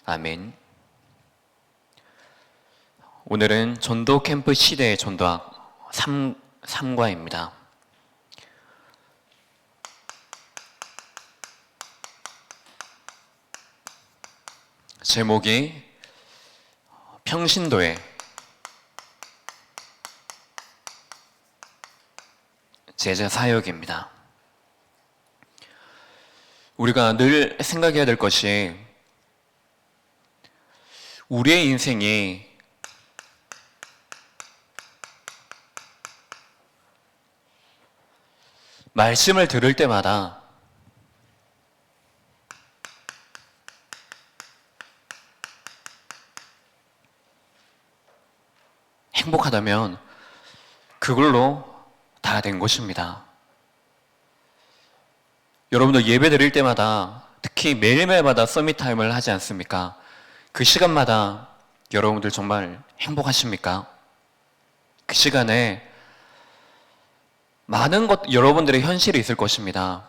아멘. 오늘은 전도 캠프 시대의 전도학 3과입니다. 제목이 평신도의 제자 사역입니다. 우리가 늘 생각해야 될 것이 우리의 인생이 말씀을 들을 때마다 행복하다면 그걸로 다 된 것입니다. 여러분들 예배 드릴 때마다, 특히 매일매일마다 서밋타임을 하지 않습니까? 그 시간마다 여러분들 정말 행복하십니까? 그 시간에 많은 여러분들의 현실이 있을 것입니다.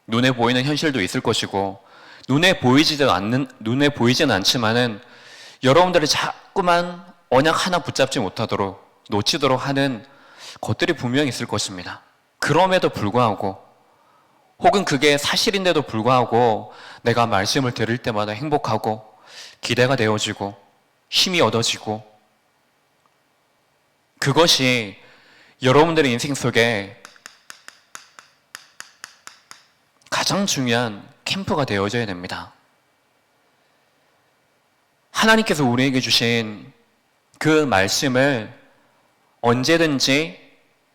눈에 보이는 현실도 있을 것이고, 눈에 보이지는 않지만은 여러분들이 자꾸만 언약 하나 붙잡지 못하도록, 놓치도록 하는 것들이 분명히 있을 것입니다. 그럼에도 불구하고, 혹은 그게 사실인데도 불구하고 내가 말씀을 들을 때마다 행복하고 기대가 되어지고 힘이 얻어지고, 그것이 여러분들의 인생 속에 가장 중요한 캠프가 되어져야 됩니다. 하나님께서 우리에게 주신 그 말씀을 언제든지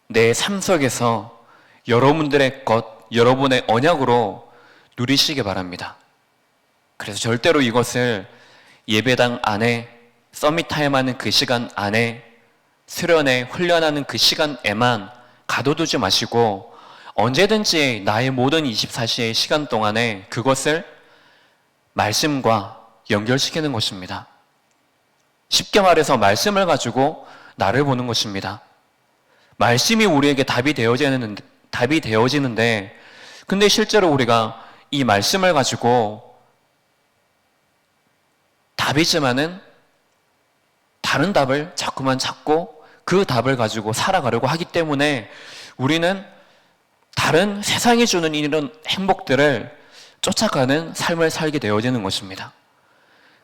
내 삶 속에서 여러분들의 여러분의 언약으로 누리시기 바랍니다. 그래서 절대로 이것을 예배당 안에, 서밋타임 하는 그 시간 안에, 수련회 훈련하는 그 시간에만 가둬두지 마시고 언제든지 나의 모든 24시의 시간 동안에 그것을 말씀과 연결시키는 것입니다. 쉽게 말해서 말씀을 가지고 나를 보는 것입니다. 말씀이 우리에게 답이 되어지는데, 근데 실제로 우리가 이 말씀을 가지고 답이지만은 다른 답을 자꾸만 찾고 그 답을 가지고 살아가려고 하기 때문에 우리는 다른 세상이 주는 이런 행복들을 쫓아가는 삶을 살게 되어지는 것입니다.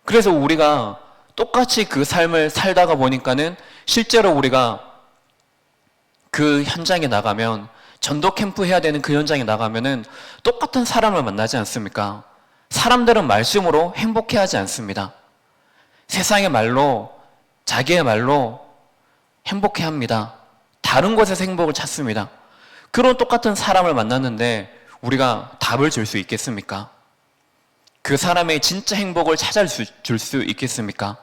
그래서 우리가 똑같이 그 삶을 살다가 보니까는 실제로 우리가 그 현장에 나가면, 전도 캠프 해야 되는 그 현장에 나가면은 똑같은 사람을 만나지 않습니까? 사람들은 말씀으로 행복해 하지 않습니다. 세상의 말로, 자기의 말로 행복해 합니다. 다른 곳에서 행복을 찾습니다. 그런 똑같은 사람을 만났는데 우리가 답을 줄 수 있겠습니까? 그 사람의 진짜 행복을 찾아줄 수 있겠습니까?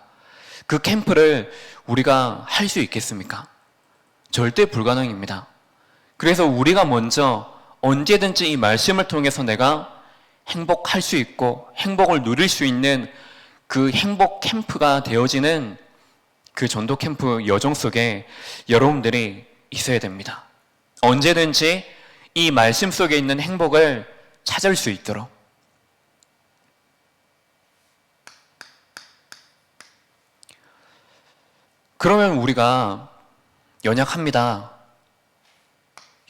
그 캠프를 우리가 할 수 있겠습니까? 절대 불가능입니다. 그래서 우리가 먼저 언제든지 이 말씀을 통해서 내가 행복할 수 있고 행복을 누릴 수 있는 그 행복 캠프가 되어지는 그 전도 캠프 여정 속에 여러분들이 있어야 됩니다. 언제든지 이 말씀 속에 있는 행복을 찾을 수 있도록. 그러면 우리가 연약합니다.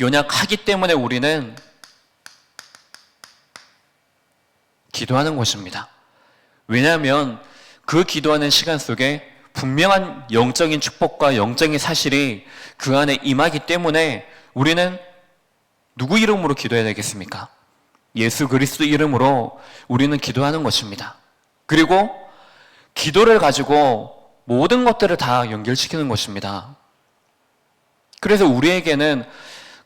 연약하기 때문에 우리는 기도하는 것입니다. 왜냐하면 그 기도하는 시간 속에 분명한 영적인 축복과 영적인 사실이 그 안에 임하기 때문에 우리는 누구 이름으로 기도해야 되겠습니까? 예수 그리스도 이름으로 우리는 기도하는 것입니다. 그리고 기도를 가지고 모든 것들을 다 연결시키는 것입니다. 그래서 우리에게는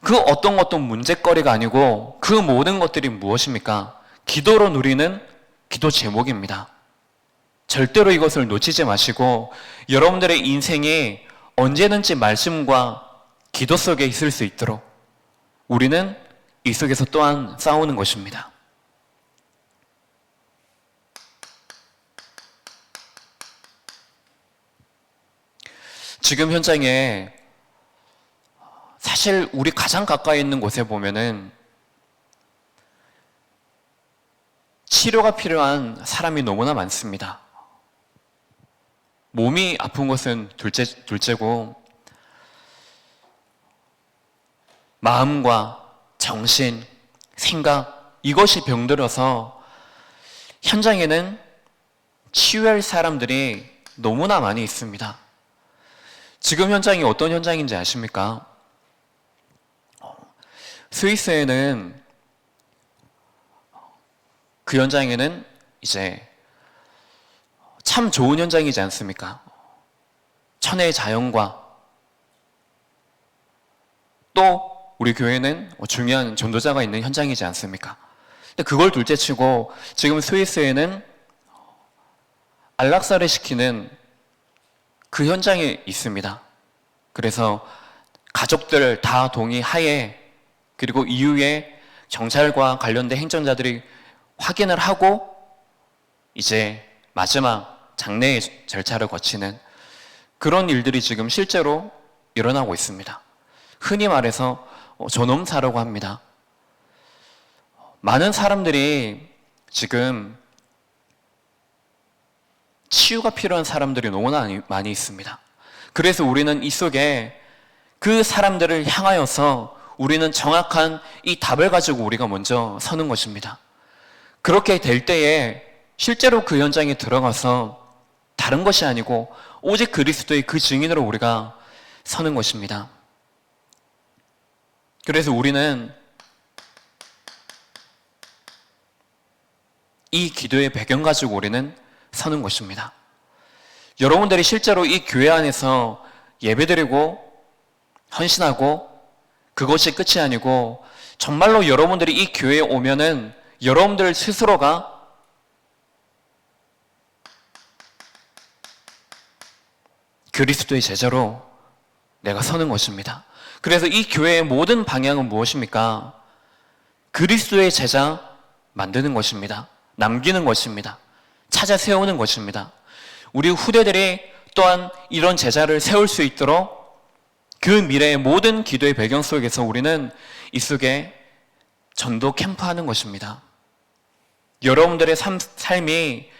그 어떤 문제거리가 아니고 그 모든 것들이 무엇입니까? 기도로 누리는 기도 제목입니다. 절대로 이것을 놓치지 마시고 여러분들의 인생이 언제든지 말씀과 기도 속에 있을 수 있도록 우리는 이 속에서 또한 싸우는 것입니다. 지금 현장에 사실 우리 가장 가까이 있는 곳에 보면은 치료가 필요한 사람이 너무나 많습니다. 몸이 아픈 것은 둘째고 마음과 정신, 생각 이것이 병들어서 현장에는 치유할 사람들이 너무나 많이 있습니다. 지금 현장이 어떤 현장인지 아십니까? 스위스에는 그 현장에는 이제 참 좋은 현장이지 않습니까? 천혜의 자연과 또 우리 교회는 중요한 전도자가 있는 현장이지 않습니까? 근데 그걸 둘째치고 지금 스위스에는 안락사를 시키는 그 현장에 있습니다. 그래서 가족들 다 동의하에 그리고 이후에 경찰과 관련된 행정자들이 확인을 하고 이제 마지막 장례의 절차를 거치는 그런 일들이 지금 실제로 일어나고 있습니다. 흔히 말해서 전엄사라고 합니다. 많은 사람들이 지금 치유가 필요한 사람들이 너무나 많이 있습니다. 그래서 우리는 이 속에 그 사람들을 향하여서 우리는 정확한 이 답을 가지고 우리가 먼저 서는 것입니다. 그렇게 될 때에 실제로 그 현장에 들어가서 다른 것이 아니고 오직 그리스도의 그 증인으로 우리가 서는 것입니다. 그래서 우리는 이 기도의 배경 가지고 우리는 서는 것입니다. 여러분들이 실제로 이 교회 안에서 예배드리고 헌신하고 그것이 끝이 아니고 정말로 여러분들이 이 교회에 오면은 여러분들 스스로가 그리스도의 제자로 내가 서는 것입니다. 그래서 이 교회의 모든 방향은 무엇입니까? 그리스도의 제자 만드는 것입니다. 남기는 것입니다. 찾아 세우는 것입니다. 우리 후대들이 또한 이런 제자를 세울 수 있도록 그 미래의 모든 기도의 배경 속에서 우리는 이 속에 전도 캠프하는 것입니다. 여러분들의 삶이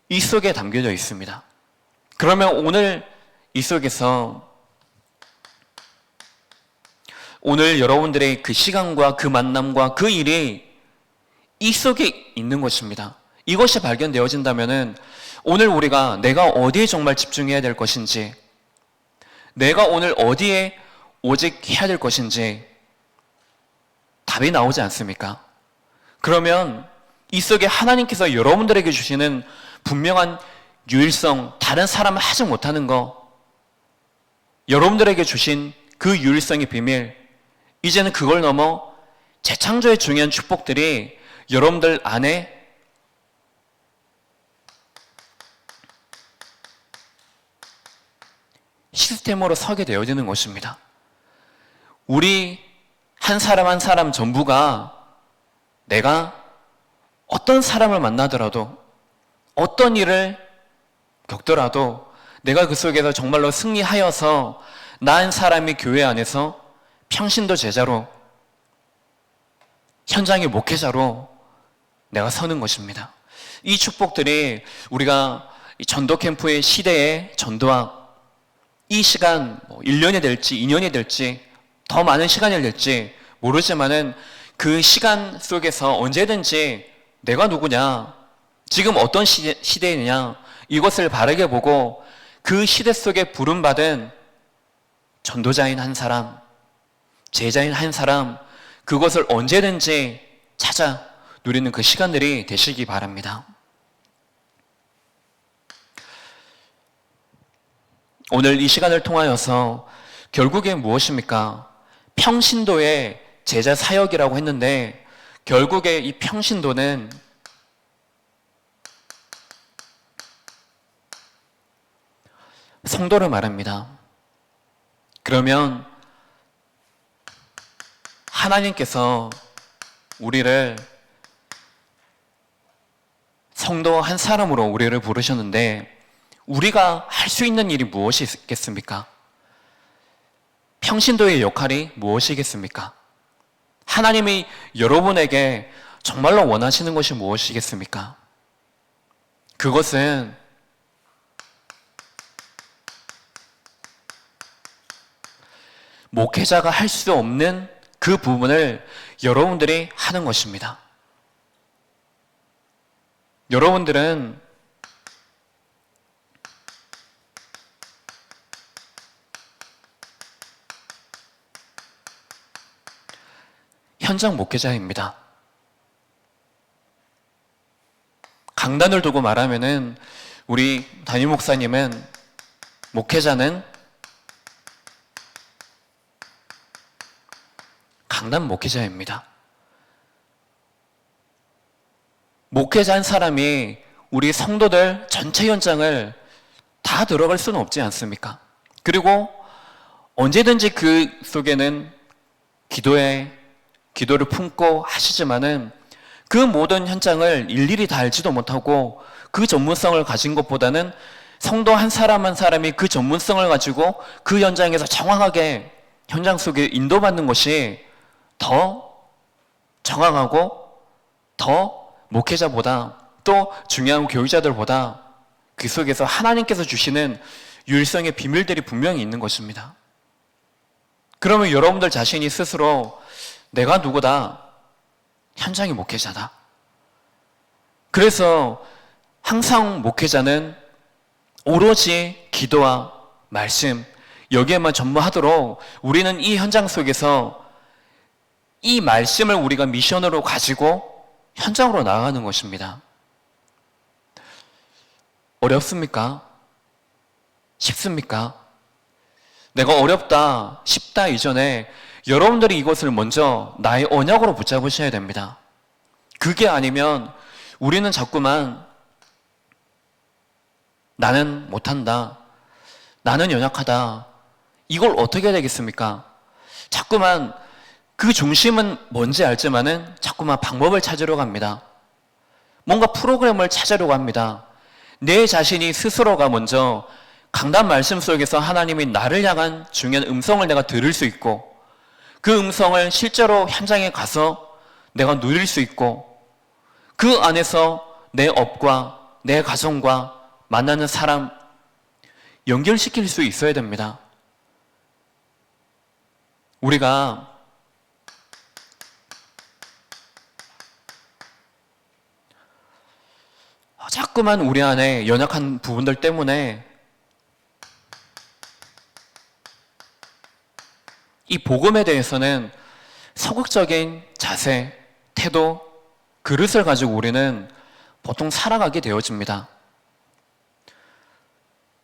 이 속에 담겨져 있습니다. 그러면 오늘 이 속에서 오늘 여러분들의 그 시간과 그 만남과 그 일이 이 속에 있는 것입니다. 이것이 발견되어진다면은 오늘 우리가 내가 어디에 정말 집중해야 될 것인지, 내가 오늘 어디에 오직 해야 될 것인지 답이 나오지 않습니까? 그러면 이 속에 하나님께서 여러분들에게 주시는 분명한 유일성, 다른 사람은 하지 못하는 거, 여러분들에게 주신 그 유일성의 비밀, 이제는 그걸 넘어 재창조의 중요한 축복들이 여러분들 안에 시스템으로 서게 되어지는 것입니다. 우리 한 사람 한 사람 전부가 내가 어떤 사람을 만나더라도 어떤 일을 겪더라도 내가 그 속에서 정말로 승리하여서 나 한 사람이 교회 안에서 평신도 제자로 현장의 목회자로 내가 서는 것입니다. 이 축복들이 우리가 전도 캠프의 시대의 전도학 이 시간 1년이 될지 2년이 될지 더 많은 시간이 될지 모르지만은 그 시간 속에서 언제든지 내가 누구냐, 지금 어떤 시대이냐 이것을 바르게 보고 그 시대 속에 부름받은 전도자인 한 사람, 제자인 한 사람, 그것을 언제든지 찾아 누리는 그 시간들이 되시기 바랍니다. 오늘 이 시간을 통하여서 결국에 무엇입니까? 평신도의 제자 사역이라고 했는데 결국에 이 평신도는 성도를 말합니다. 그러면 하나님께서 우리를 성도 한 사람으로 우리를 부르셨는데 우리가 할 수 있는 일이 무엇이 있겠습니까? 평신도의 역할이 무엇이겠습니까? 하나님이 여러분에게 정말로 원하시는 것이 무엇이겠습니까? 그것은 목회자가 할 수 없는 그 부분을 여러분들이 하는 것입니다. 여러분들은 현장 목회자입니다. 강단을 두고 말하면은 우리 담임 목사님은 목회자는 강단 목회자입니다. 목회자 한 사람이 우리 성도들 전체 현장을 다 들어갈 수는 없지 않습니까? 그리고 언제든지 그 속에는 기도를 품고 하시지만은 그 모든 현장을 일일이 다 알지도 못하고 그 전문성을 가진 것보다는 성도 한 사람 한 사람이 그 전문성을 가지고 그 현장에서 정확하게 현장 속에 인도받는 것이 더 정확하고 더 목회자보다 또 중요한 교육자들보다 그 속에서 하나님께서 주시는 유일성의 비밀들이 분명히 있는 것입니다. 그러면 여러분들 자신이 스스로 내가 누구다? 현장의 목회자다. 그래서 항상 목회자는 오로지 기도와 말씀 여기에만 전무하도록 우리는 이 현장 속에서 이 말씀을 우리가 미션으로 가지고 현장으로 나아가는 것입니다. 어렵습니까? 쉽습니까? 내가 어렵다, 쉽다 이전에 여러분들이 이것을 먼저 나의 언약으로 붙잡으셔야 됩니다. 그게 아니면 우리는 자꾸만 나는 못한다, 나는 연약하다, 이걸 어떻게 해야 되겠습니까? 자꾸만 그 중심은 뭔지 알지만은 자꾸만 방법을 찾으려 갑니다. 뭔가 프로그램을 찾으려고 합니다. 내 자신이 스스로가 먼저 강단 말씀 속에서 하나님이 나를 향한 중요한 음성을 내가 들을 수 있고 그 음성을 실제로 현장에 가서 내가 누릴 수 있고 그 안에서 내 업과 내 가정과 만나는 사람 연결시킬 수 있어야 됩니다. 우리가 자꾸만 우리 안에 연약한 부분들 때문에 이 복음에 대해서는 소극적인 자세, 태도, 그릇을 가지고 우리는 보통 살아가게 되어집니다.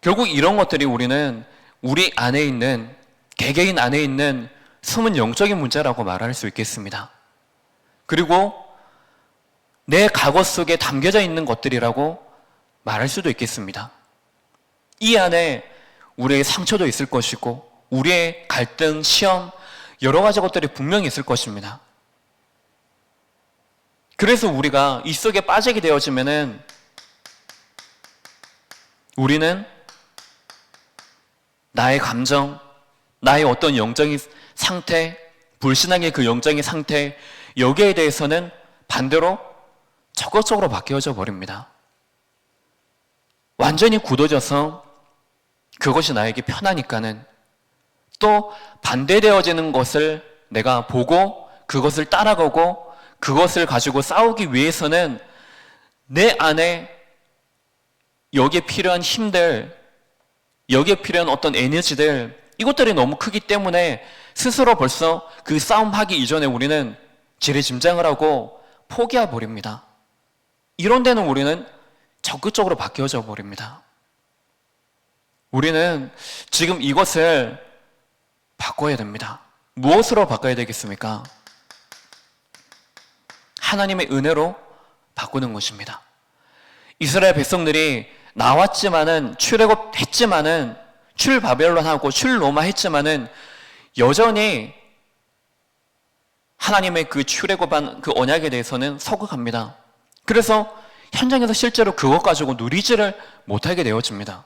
결국 이런 것들이 우리는 우리 안에 있는, 개개인 안에 있는 숨은 영적인 문제라고 말할 수 있겠습니다. 그리고 내 과거 속에 담겨져 있는 것들이라고 말할 수도 있겠습니다. 이 안에 우리의 상처도 있을 것이고 우리의 갈등, 시험, 여러 가지 것들이 분명히 있을 것입니다. 그래서 우리가 이 속에 빠지게 되어지면은 우리는 나의 감정, 나의 어떤 영적인 상태, 불신앙의 그 영적인 상태, 여기에 대해서는 반대로 적극적으로 바뀌어져 버립니다. 완전히 굳어져서 그것이 나에게 편하니까는 또 반대되어지는 것을 내가 보고 그것을 따라가고 그것을 가지고 싸우기 위해서는 내 안에 여기에 필요한 힘들, 여기에 필요한 어떤 에너지들, 이것들이 너무 크기 때문에 스스로 벌써 그 싸움하기 이전에 우리는 지레짐작을 하고 포기해 버립니다. 이런 데는 우리는 적극적으로 바뀌어져 버립니다. 우리는 지금 이것을 바꿔야 됩니다. 무엇으로 바꿔야 되겠습니까? 하나님의 은혜로 바꾸는 것입니다. 이스라엘 백성들이 나왔지만은 출애굽했지만은 출바벨론하고 출로마 했지만은 여전히 하나님의 그 출애굽한 그 언약에 대해서는 서극합니다. 그래서 현장에서 실제로 그것 가지고 누리지를 못하게 되어집니다.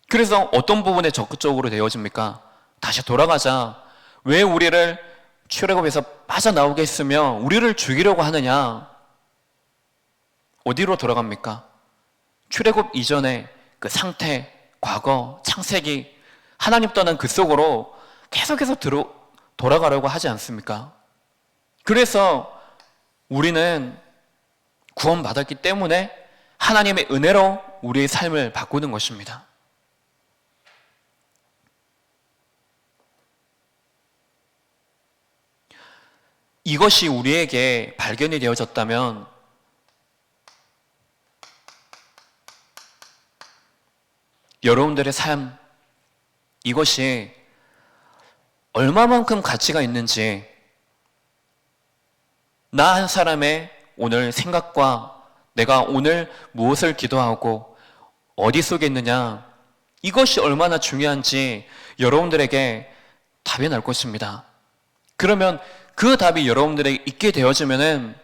그래서 어떤 부분에 적극적으로 되어집니까? 다시 돌아가자. 왜 우리를 출애굽에서 빠져나오게 했으면 우리를 죽이려고 하느냐? 어디로 돌아갑니까? 출애굽 이전의 그 상태, 과거, 창세기, 하나님 떠난 그 속으로 계속해서 돌아가려고 하지 않습니까? 그래서 우리는 구원받았기 때문에 하나님의 은혜로 우리의 삶을 바꾸는 것입니다. 이것이 우리에게 발견이 되어졌다면 여러분들의 삶, 이것이 얼마만큼 가치가 있는지, 나 한 사람의 오늘 생각과 내가 오늘 무엇을 기도하고 어디 속에 있느냐, 이것이 얼마나 중요한지 여러분들에게 답이 날 것입니다. 그러면 그 답이 여러분들에게 있게 되어지면은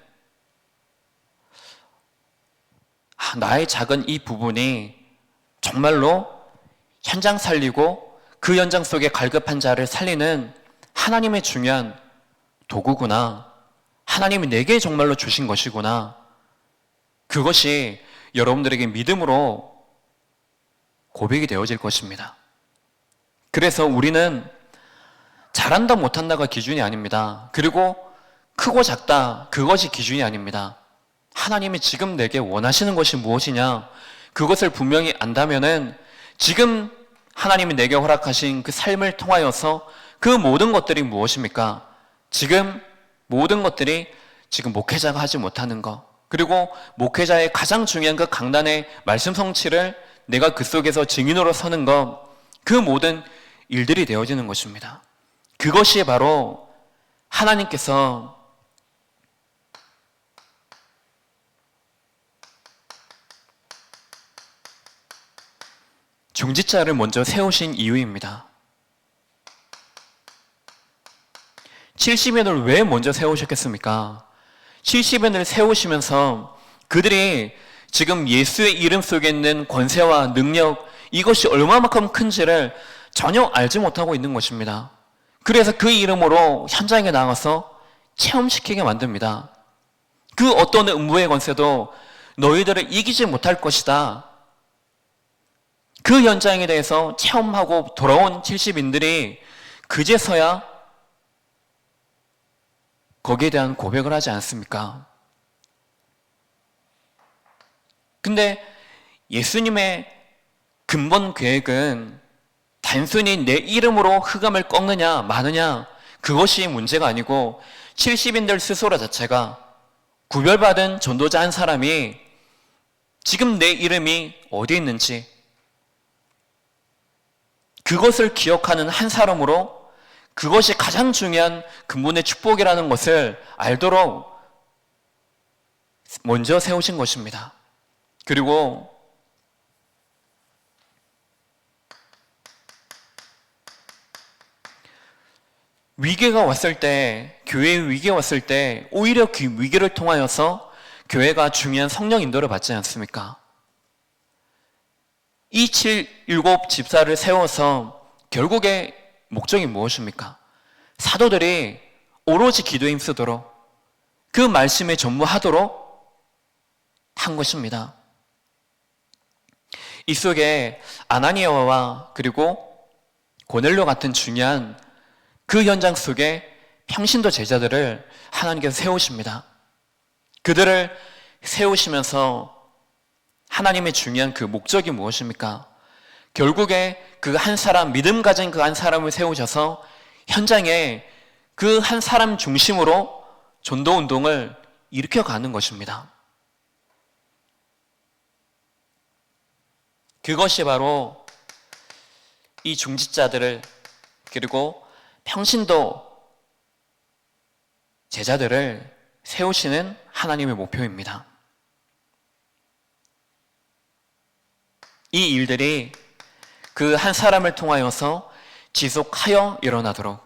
나의 작은 이 부분이 정말로 현장 살리고 그 현장 속에 갈급한 자를 살리는 하나님의 중요한 도구구나. 하나님이 내게 정말로 주신 것이구나. 그것이 여러분들에게 믿음으로 고백이 되어질 것입니다. 그래서 우리는 잘한다 못한다가 기준이 아닙니다. 그리고 크고 작다, 그것이 기준이 아닙니다. 하나님이 지금 내게 원하시는 것이 무엇이냐, 그것을 분명히 안다면은 지금 하나님이 내게 허락하신 그 삶을 통하여서 그 모든 것들이 무엇입니까? 지금 모든 것들이 지금 목회자가 하지 못하는 것, 그리고 목회자의 가장 중요한 그 강단의 말씀 성취를 내가 그 속에서 증인으로 서는 것, 그 모든 일들이 되어지는 것입니다. 그것이 바로 하나님께서 중직자를 먼저 세우신 이유입니다. 70인을 왜 먼저 세우셨겠습니까? 70인을 세우시면서 그들이 지금 예수의 이름 속에 있는 권세와 능력, 이것이 얼마만큼 큰지를 전혀 알지 못하고 있는 것입니다. 그래서 그 이름으로 현장에 나가서 체험시키게 만듭니다. 그 어떤 음부의 권세도 너희들을 이기지 못할 것이다. 그 현장에 대해서 체험하고 돌아온 70인들이 그제서야 거기에 대한 고백을 하지 않습니까? 근데 예수님의 근본 계획은 단순히 내 이름으로 흑암을 꺾느냐 마느냐, 그것이 문제가 아니고 70인들 스스로 자체가 구별받은 전도자 한 사람이 지금 내 이름이 어디 있는지 그것을 기억하는 한 사람으로 그것이 가장 중요한 근본의 축복이라는 것을 알도록 먼저 세우신 것입니다. 그리고 위기가 왔을 때, 교회의 위기가 왔을 때 오히려 그 위기를 통하여서 교회가 중요한 성령 인도를 받지 않습니까? 이 7, 7 집사를 세워서 결국에 목적이 무엇입니까? 사도들이 오로지 기도에 힘쓰도록 그 말씀에 전무하도록 한 것입니다. 이 속에 아나니아와 그리고 고넬료 같은 중요한 그 현장 속에 평신도 제자들을 하나님께서 세우십니다. 그들을 세우시면서 하나님의 중요한 그 목적이 무엇입니까? 결국에 그 한 사람, 믿음 가진 그 한 사람을 세우셔서 현장에 그 한 사람 중심으로 전도 운동을 일으켜가는 것입니다. 그것이 바로 이 중직자들을 그리고 평신도 제자들을 세우시는 하나님의 목표입니다. 이 일들이 그 한 사람을 통하여서 지속하여 일어나도록,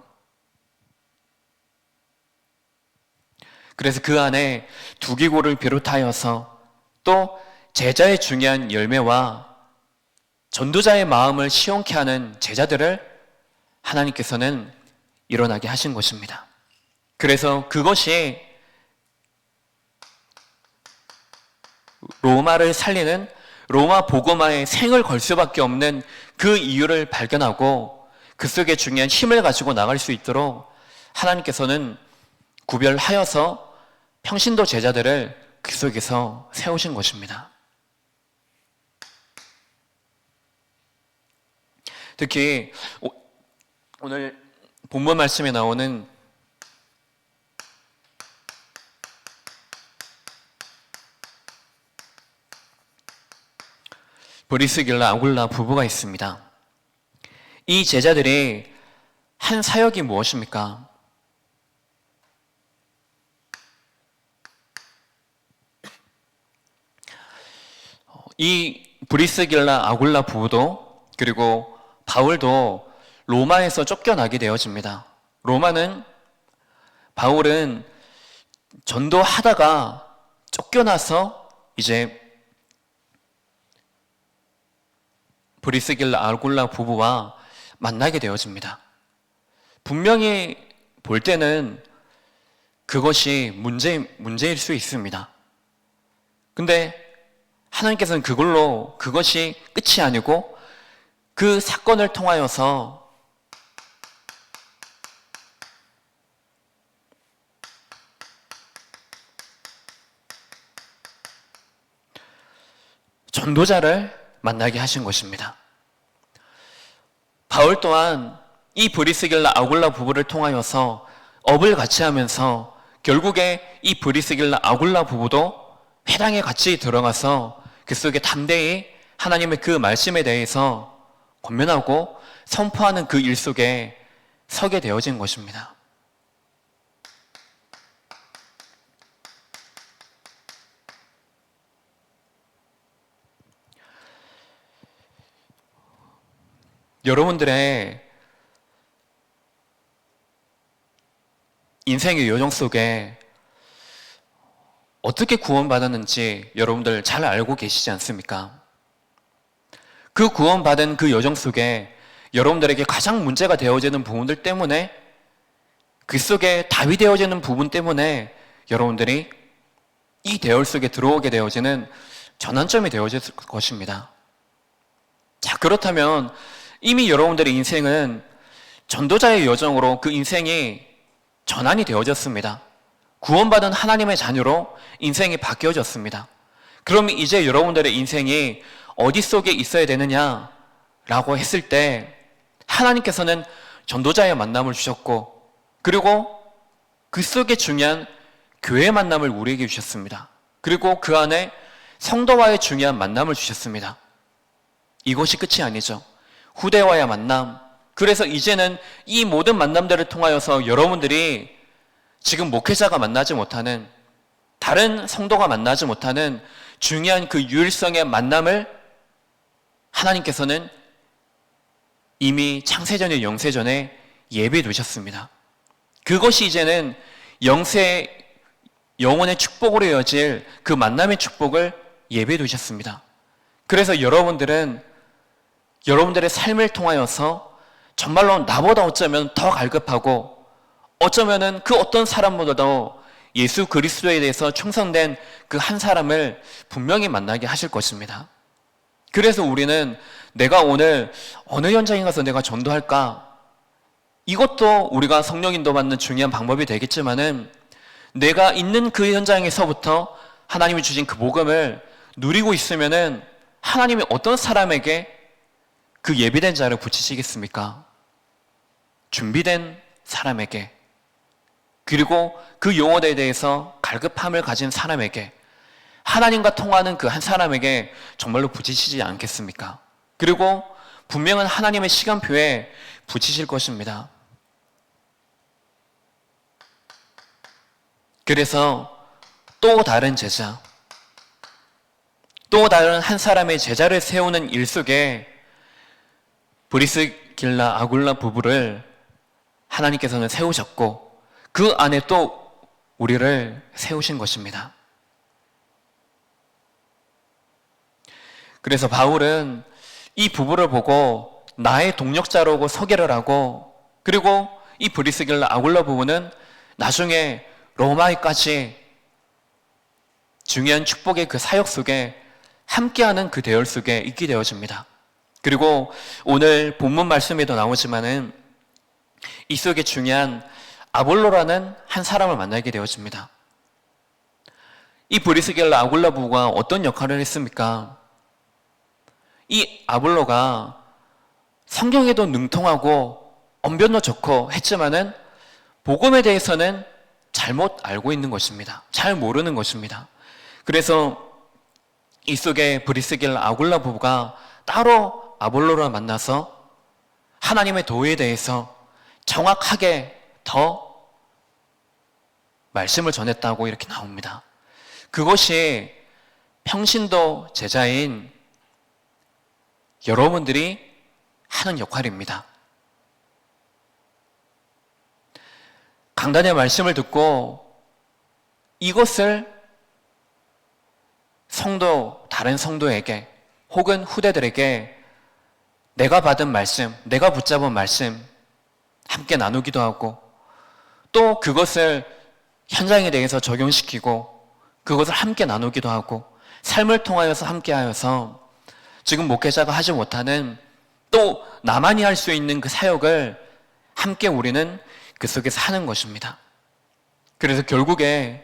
그래서 그 안에 두기고를 비롯하여서 또 제자의 중요한 열매와 전도자의 마음을 시원케 하는 제자들을 하나님께서는 일어나게 하신 것입니다. 그래서 그것이 로마를 살리는 로마 복음화에 생을 걸 수밖에 없는 그 이유를 발견하고 그 속에 중요한 힘을 가지고 나갈 수 있도록 하나님께서는 구별하여서 평신도 제자들을 그 속에서 세우신 것입니다. 특히 오늘 본문 말씀에 나오는 브리스길라 아굴라 부부가 있습니다. 이 제자들이 한 사역이 무엇입니까? 이 브리스길라 아굴라 부부도 그리고 바울도 로마에서 쫓겨나게 되어집니다. 바울은 전도하다가 쫓겨나서 이제 브리스길라 아굴라 부부와 만나게 되어집니다. 분명히 볼 때는 그것이 문제일 수 있습니다. 근데 하나님께서는 그것이 끝이 아니고 그 사건을 통하여서 전도자를 만나게 하신 것입니다. 바울 또한 이 브리스길라 아굴라 부부를 통하여서 업을 같이 하면서 결국에 이 브리스길라 아굴라 부부도 회당에 같이 들어가서 그 속에 담대히 하나님의 그 말씀에 대해서 권면하고 선포하는 그 일 속에 서게 되어진 것입니다. 여러분들의 인생의 여정 속에 어떻게 구원받았는지 여러분들 잘 알고 계시지 않습니까? 그 구원받은 그 여정 속에 여러분들에게 가장 문제가 되어지는 부분들 때문에 그 속에 답이 되어지는 부분 때문에 여러분들이 이 대열 속에 들어오게 되어지는 전환점이 되어질 것입니다. 자, 그렇다면 이미 여러분들의 인생은 전도자의 여정으로 그 인생이 전환이 되어졌습니다. 구원받은 하나님의 자녀로 인생이 바뀌어졌습니다. 그럼 이제 여러분들의 인생이 어디 속에 있어야 되느냐라고 했을 때 하나님께서는 전도자의 만남을 주셨고 그리고 그 속에 중요한 교회의 만남을 우리에게 주셨습니다. 그리고 그 안에 성도와의 중요한 만남을 주셨습니다. 이것이 끝이 아니죠. 후대와의 만남. 그래서 이제는 이 모든 만남들을 통하여서 여러분들이 지금 목회자가 만나지 못하는 다른 성도가 만나지 못하는 중요한 그 유일성의 만남을 하나님께서는 이미 창세전에 영세전에 예비해 두셨습니다. 그것이 이제는 영혼의 축복으로 이어질 그 만남의 축복을 예비해 두셨습니다. 그래서 여러분들의 삶을 통하여서 정말로 나보다 어쩌면 더 갈급하고 어쩌면은 그 어떤 사람보다도 예수 그리스도에 대해서 충성된 그 한 사람을 분명히 만나게 하실 것입니다. 그래서 우리는 내가 오늘 어느 현장에 가서 내가 전도할까? 이것도 우리가 성령 인도 받는 중요한 방법이 되겠지만은 내가 있는 그 현장에서부터 하나님이 주신 그 복음을 누리고 있으면은 하나님이 어떤 사람에게 그 예비된 자를 붙이시겠습니까? 준비된 사람에게 그리고 그 용어에 대해서 갈급함을 가진 사람에게 하나님과 통하는 그 한 사람에게 정말로 붙이시지 않겠습니까? 그리고 분명한 하나님의 시간표에 붙이실 것입니다. 그래서 또 다른 제자, 또 다른 한 사람의 제자를 세우는 일 속에 브리스길라 아굴라 부부를 하나님께서는 세우셨고 그 안에 또 우리를 세우신 것입니다. 그래서 바울은 이 부부를 보고 나의 동력자라고 소개를 하고 그리고 이 브리스길라 아굴라 부부는 나중에 로마에까지 중요한 축복의 그 사역 속에 함께하는 그 대열 속에 있게 되어집니다. 그리고 오늘 본문 말씀에도 나오지만은 이 속에 중요한 아볼로라는 한 사람을 만나게 되어집니다. 이 브리스길라 아굴라 부부가 어떤 역할을 했습니까? 이 아볼로가 성경에도 능통하고 언변도 좋고 했지만은 복음에 대해서는 잘못 알고 있는 것입니다. 잘 모르는 것입니다. 그래서 이 속에 브리스길라 아굴라 부부가 따로 아볼로를 만나서 하나님의 도에 대해서 정확하게 더 말씀을 전했다고 이렇게 나옵니다. 그것이 평신도 제자인 여러분들이 하는 역할입니다. 강단의 말씀을 듣고 이것을 다른 성도에게 혹은 후대들에게 내가 받은 말씀, 내가 붙잡은 말씀 함께 나누기도 하고 또 그것을 현장에 대해서 적용시키고 그것을 함께 나누기도 하고 삶을 통하여서 함께 하여서 지금 목회자가 하지 못하는 또 나만이 할 수 있는 그 사역을 함께 우리는 그 속에서 하는 것입니다. 그래서 결국에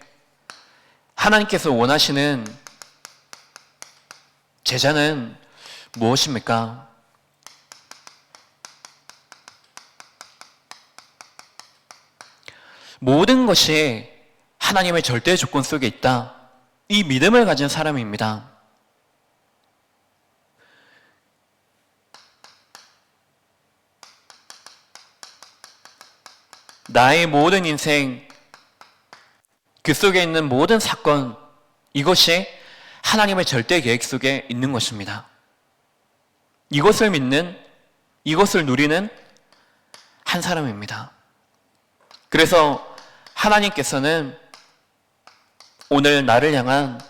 하나님께서 원하시는 제자는 무엇입니까? 모든 것이 하나님의 절대 조건 속에 있다. 이 믿음을 가진 사람입니다. 나의 모든 인생, 그 속에 있는 모든 사건, 이것이 하나님의 절대 계획 속에 있는 것입니다. 이것을 믿는, 이것을 누리는 한 사람입니다. 그래서 하나님께서는 오늘 나를 향한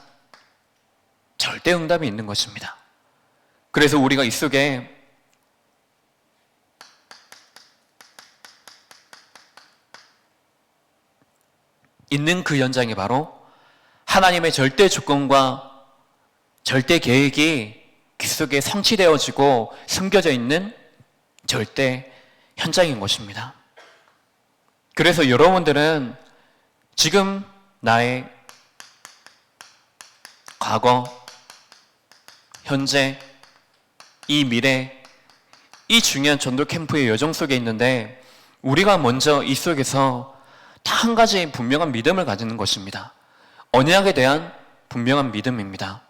절대 응답이 있는 것입니다. 그래서 우리가 이 속에 있는 그 현장이 바로 하나님의 절대 조건과 절대 계획이 그 속에 성취되어지고 숨겨져 있는 절대 현장인 것입니다. 그래서 여러분들은 지금 나의 과거, 현재, 이 미래, 이 중요한 전도 캠프의 여정 속에 있는데 우리가 먼저 이 속에서 다 한 가지 분명한 믿음을 가지는 것입니다. 언약에 대한 분명한 믿음입니다.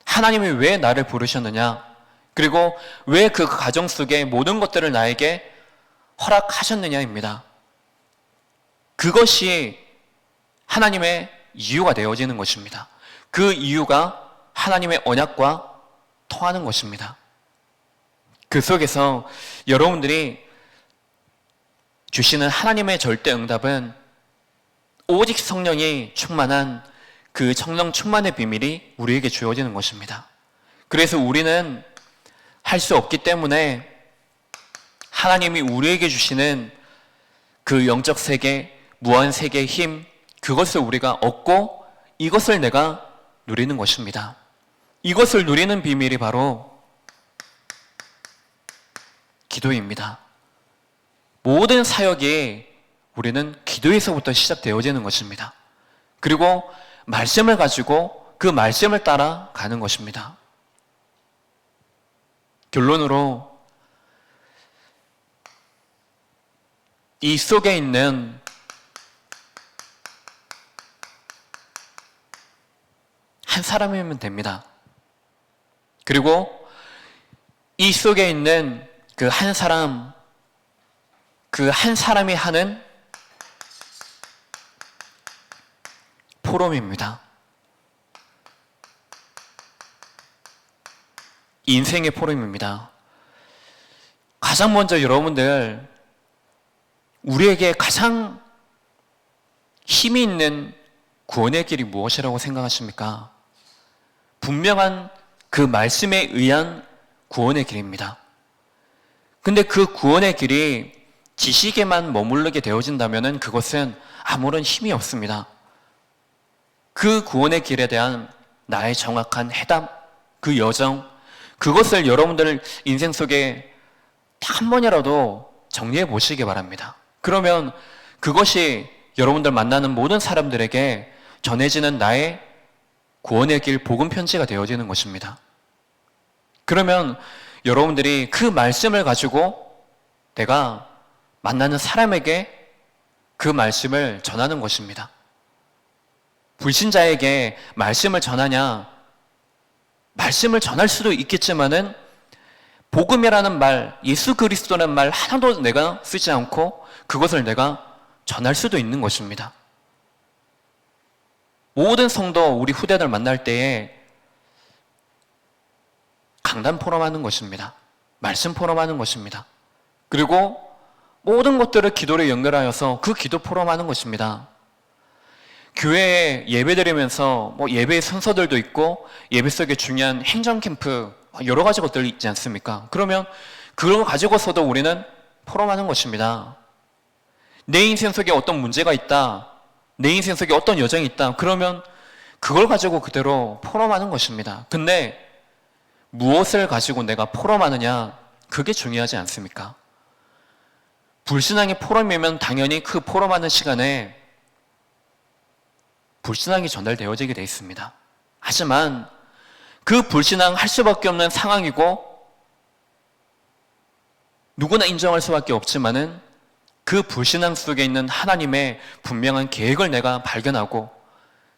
하나님이 왜 나를 부르셨느냐? 그리고 왜 그 가정 속에 모든 것들을 나에게 허락하셨느냐입니다. 그것이 하나님의 이유가 되어지는 것입니다. 그 이유가 하나님의 언약과 통하는 것입니다. 그 속에서 여러분들이 주시는 하나님의 절대 응답은 오직 성령이 충만한 그 성령 충만의 비밀이 우리에게 주어지는 것입니다. 그래서 우리는 할 수 없기 때문에 하나님이 우리에게 주시는 그 영적 세계, 무한 세계의 힘, 그것을 우리가 얻고 이것을 내가 누리는 것입니다. 이것을 누리는 비밀이 바로 기도입니다. 모든 사역이 우리는 기도에서부터 시작되어지는 것입니다. 그리고 말씀을 가지고 그 말씀을 따라 가는 것입니다. 결론으로 이 속에 있는 한 사람이면 됩니다. 그리고 이 속에 있는 그 한 사람, 그 한 사람이 하는 포럼입니다. 인생의 포럼입니다. 가장 먼저 여러분들, 우리에게 가장 힘이 있는 구원의 길이 무엇이라고 생각하십니까? 분명한 그 말씀에 의한 구원의 길입니다. 근데 그 구원의 길이 지식에만 머무르게 되어진다면 그것은 아무런 힘이 없습니다. 그 구원의 길에 대한 나의 정확한 해답, 그 여정, 그것을 여러분들 인생 속에 한 번이라도 정리해 보시기 바랍니다. 그러면 그것이 여러분들 만나는 모든 사람들에게 전해지는 나의 구원의 길 복음 편지가 되어지는 것입니다. 그러면 여러분들이 그 말씀을 가지고 내가 만나는 사람에게 그 말씀을 전하는 것입니다. 불신자에게 말씀을 전하냐? 말씀을 전할 수도 있겠지만은 복음이라는 말, 예수 그리스도라는 말 하나도 내가 쓰지 않고 그것을 내가 전할 수도 있는 것입니다. 모든 성도, 우리 후대들 만날 때에 강단 포럼하는 것입니다. 말씀 포럼하는 것입니다. 그리고 모든 것들을 기도로 연결하여서 그 기도 포럼하는 것입니다. 교회에 예배 드리면서 예배의 순서들도 있고 예배 속에 중요한 행정 캠프 여러 가지 것들이 있지 않습니까? 그러면 그걸 가지고서도 우리는 포럼하는 것입니다. 내 인생 속에 어떤 문제가 있다, 내 인생 속에 어떤 여정이 있다, 그러면 그걸 가지고 그대로 포럼하는 것입니다. 근데 무엇을 가지고 내가 포럼하느냐, 그게 중요하지 않습니까? 불신앙의 포럼이면 당연히 그 포럼하는 시간에 불신앙이 전달되어지게 되어 있습니다. 하지만 그 불신앙 할 수밖에 없는 상황이고 누구나 인정할 수밖에 없지만은 그 불신앙 속에 있는 하나님의 분명한 계획을 내가 발견하고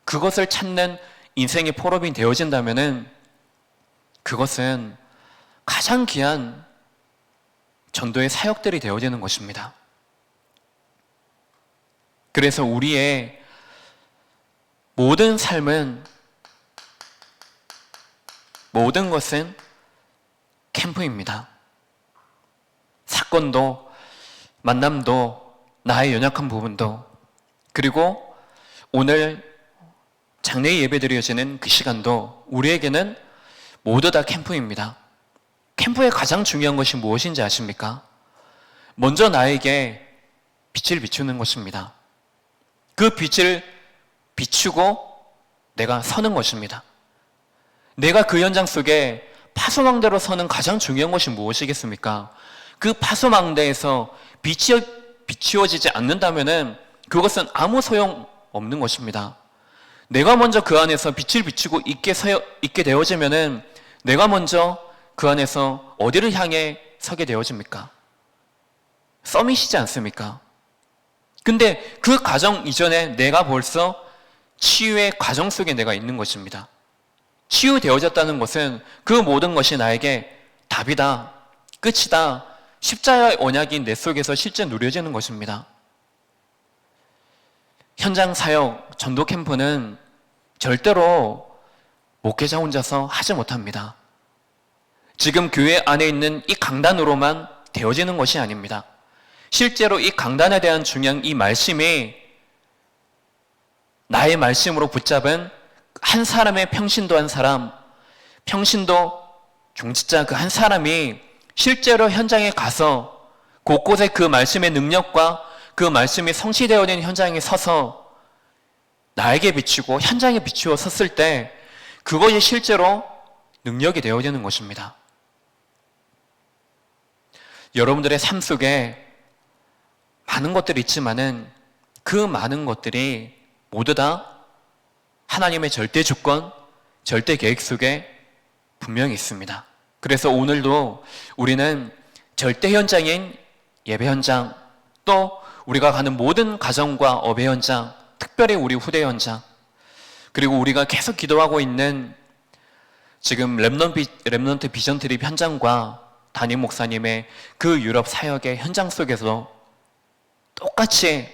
그것을 찾는 인생의 포럼이 되어진다면은 그것은 가장 귀한 전도의 사역들이 되어지는 것입니다. 그래서 우리의 모든 삶은, 모든 것은 캠프입니다. 사건도, 만남도, 나의 연약한 부분도, 그리고 오늘 장례 예배 드려지는 그 시간도 우리에게는 모두 다 캠프입니다. 캠프의 가장 중요한 것이 무엇인지 아십니까? 먼저 나에게 빛을 비추는 것입니다. 그 빛을 비추고 내가 서는 것입니다. 내가 그 현장 속에 파수망대로 서는 가장 중요한 것이 무엇이겠습니까? 그 파수망대에서 빛이 비추어지지 않는다면은 그것은 아무 소용 없는 것입니다. 내가 먼저 그 안에서 빛을 비추고 있게 되어지면은 내가 먼저 그 안에서 어디를 향해 서게 되어집니까? 썸이시지 않습니까? 근데 그 과정 이전에 내가 벌써 치유의 과정 속에 내가 있는 것입니다. 치유되어졌다는 것은 그 모든 것이 나에게 답이다, 끝이다, 십자가의 언약이 내 속에서 실제 누려지는 것입니다. 현장 사역, 전도 캠프는 절대로 목회자 혼자서 하지 못합니다. 지금 교회 안에 있는 이 강단으로만 되어지는 것이 아닙니다. 실제로 이 강단에 대한 중요한 이 말씀이 나의 말씀으로 붙잡은 한 사람의 평신도 한 사람, 평신도 중직자 그 한 사람이 실제로 현장에 가서 곳곳에 그 말씀의 능력과 그 말씀이 성취되어진 현장에 서서 나에게 비추고 현장에 비추어 섰을 때 그것이 실제로 능력이 되어지는 것입니다. 여러분들의 삶 속에 많은 것들이 있지만은 그 많은 것들이 모두 다 하나님의 절대 주권, 절대 계획 속에 분명히 있습니다. 그래서 오늘도 우리는 절대 현장인 예배 현장, 또 우리가 가는 모든 가정과 업의 현장, 특별히 우리 후대 현장, 그리고 우리가 계속 기도하고 있는 지금 렘넌트 비전 트립 현장과 담임 목사님의 그 유럽 사역의 현장 속에서 똑같이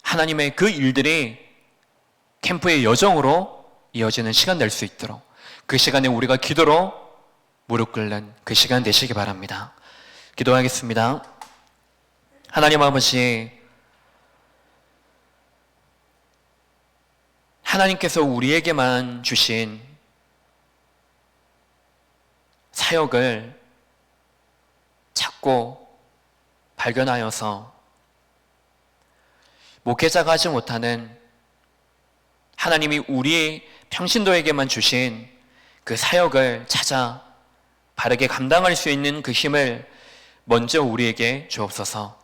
하나님의 그 일들이 캠프의 여정으로 이어지는 시간 될 수 있도록 그 시간에 우리가 기도로 무릎 꿇는 그 시간 되시기 바랍니다. 기도하겠습니다. 하나님 아버지, 하나님께서 우리에게만 주신 사역을 찾고 발견하여서 목회자가 하지 못하는 하나님이 우리 평신도에게만 주신 그 사역을 찾아 바르게 감당할 수 있는 그 힘을 먼저 우리에게 주옵소서.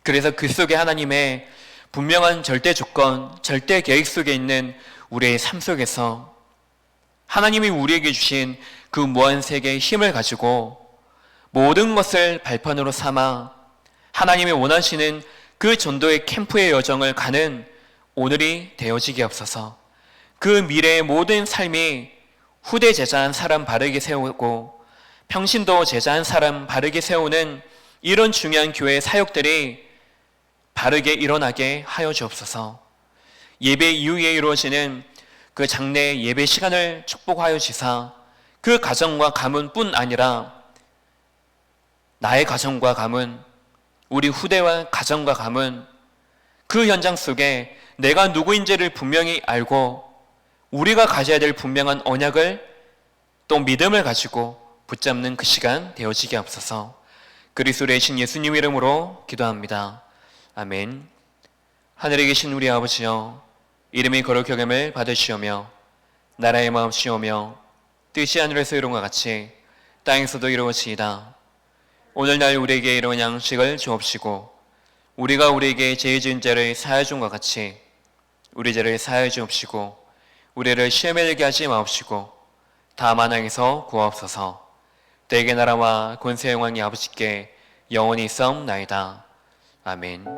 그래서 그 속에 하나님의 분명한 절대 조건, 절대 계획 속에 있는 우리의 삶 속에서 하나님이 우리에게 주신 그 무한 세계의 힘을 가지고 모든 것을 발판으로 삼아 하나님이 원하시는 그 전도의 캠프의 여정을 가는 오늘이 되어지게 없어서 그 미래의 모든 삶이 후대 제자한 사람 바르게 세우고 평신도 제자한 사람 바르게 세우는 이런 중요한 교회의 사역들이 바르게 일어나게 하여 주옵소서. 예배 이후에 이루어지는 그 장래 예배 시간을 축복하여 주사 그 가정과 가문뿐 아니라 나의 가정과 가문, 우리 후대와 가정과 가문, 그 현장 속에 내가 누구인지를 분명히 알고 우리가 가져야 될 분명한 언약을 또 믿음을 가지고 붙잡는 그 시간 되어지게 없어서 그리스도의 신 예수님 이름으로 기도합니다. 아멘. 하늘에 계신 우리 아버지여, 이름이 거룩히 여김을 받으시오며 나라의 마음시오며 뜻이 하늘에서 이룬 것 같이 땅에서도 이루어지이다. 오늘날 우리에게 이런 양식을 주옵시고 우리가 우리에게 죄 지은 자를 사하여 준 것 같이 우리 죄를 사하여 주옵시고 우리를 시험에 들게 하지 마옵시고 다만 악에서 구하옵소서. 대개 나라와 권세 영광이 아버지께 영원히 있사옵나이다. 아멘.